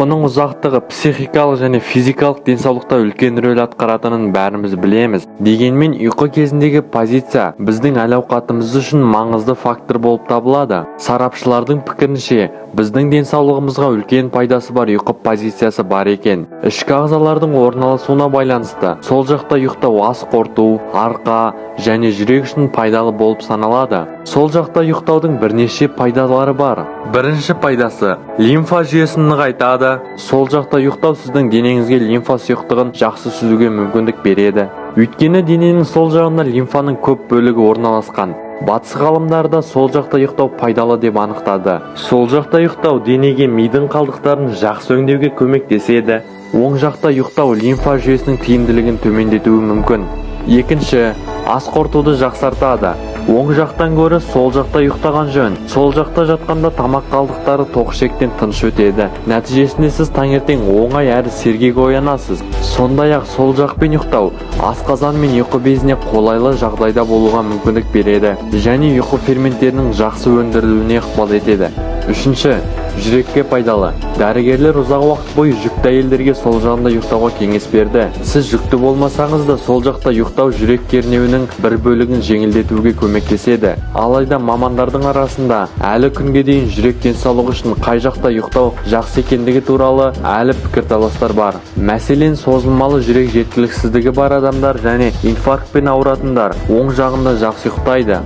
Ұйқының ұзақтығы психикалық және физикалық денсаулықта үлкен рөл атқаратынын бәріміз білеміз. Дегенмен ұйқы кезіндегі позиция біздің әл-ауқатымыз үшін маңызды фактор болып табылады. Сарапшылардың пікірінше, біздің денсаулығымызға үлкен пайдасы бар ұйқы позициясы бар екен. Ішкі ағзалардың орналасуына байланысты сол жақта ұйықтау ас қорыту, арқа және жүрек үшін пайдалы болып саналады. Сол жақта ұйықтаудың бірнеше пайдалары бар. Бірінші пайдасы – лимфа жүйесін нығайтады. Сол жақта ұйықтау сіздің денеңізге лимфа сұйықтығын жақсы сүзуге мүмкіндік береді. Өйткені дененің сол жағында лимфаның көп бөлігі орналасқан. Батыс ғалымдары да сол жақта ұйықтау пайдалы деп анықтады. Сол жақта ұйықтау денеге мидың қалдықтарын жақсы өңдеуге көмектеседі. Оң жақта ұйықтау лимфа жүйесінің тиімділігін төмендетуі мүмкін. Екінші, ас қорытуды жақсартады. Оң жақтан гөрі сол жақта ұйықтаған жөн. Сол жақта жатқанда тамақ қалдықтары тоқшектен тыныш өтеді. Нәтижесінде сіз таңертең оңай әрі сергек оянасыз. Сондай-ақ сол жақпен ұйықтау асқазан мен ұйқы безіне қолайлы жағдайда болуға мүмкіндік береді және ұйқы ферменттерінің жақсы өндірілуіне ықпал етеді. Үшінші, жүрекке пайдалы. Дәрігерлер ұзақ уақыт бойы жүкті әйелдерге сол жағында ұйықтауға кеңес берді. Сіз жүкті болмасаңыз да сол жақта ұйықтау жүрек кернеуінің бір бөлігін жеңілдетуге көмектеседі. Алайда мамандардың арасында әлі күнге дейін жүрек денсаулығы үшін қай жақта ұйықтау жақсы екендігі туралы әлі пікірталастар бар. Мәселен, созылмалы жүрек жеткіліксіздігі бар адамдар және инфарктпен ауыратындар оң жағында жақсы ұйықтайды.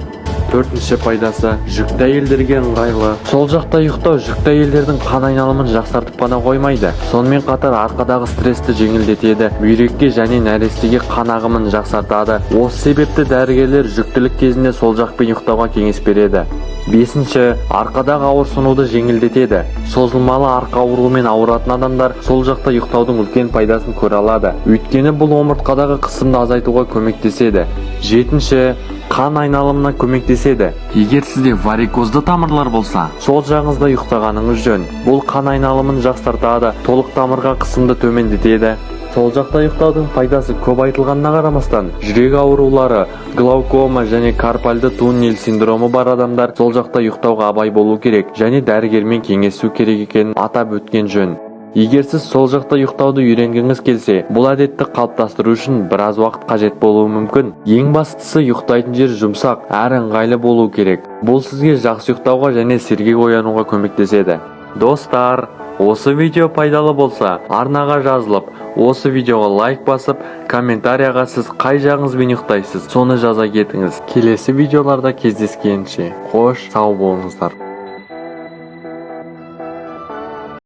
Төртінші пайдасы – жүкті әйелдерге ыңғайлы. Сол жақта ұйықтау жүкті әйелдердің қан айналымын жақсартып қана қоймайды, сонымен қатар арқадағы стрессті жеңілдетеді, бүйрекке және нәрестеге қан ағымын жақсартады. Осы себепті дәрігерлер жүктілік кезінде сол жақпен ұйықтауға кеңес береді. Бесінші, арқадағы ауырсынуды жеңілдетеді. Созылмалы арқа ауруымен ауыратын адамдар сол жақта ұйықтаудың үлкен пайдасын көре алады. Өйткені бұл омыртқадағы қысымды азайтуға көмектеседі. Жетінші, қан айналымына көмектеседі. Егер сізде варикозды тамырлар болса, сол жағыңызда ұйықтағаныңыз жөн. Бұл қан айналымын жақсартады, толық тамырға қысымды төмендетеді. Сол жақта ұйықтаудың пайдасы көп айтылғанына қарамастан, жүрек аурулары, глаукома және карпальды туннель синдромы бар адамдар сол жақта ұйықтауға абай болу керек және дәрігермен кеңесу керек екенін атап өткен жөн. Егер сіз сол жақта ұйықтауды үйренгіңіз келсе, бұл әдетті қалыптастыру үшін біраз уақыт қажет болуы мүмкін. Ең бастысы ұйықтайтын жер жұмсақ әрі ыңғайлы болу керек. Бұл сізге жақсы ұйықтауға және сергек оянуға көмектеседі. Достар, осы видео пайдалы болса, арнаға жазылып, осы видеоға лайк басып, комментарияға сіз қай жағыңызбен ұйықтайсыз, соны жаза кетіңіз. Келесі видеоларда кездескенше, қош, сау болыңыздар.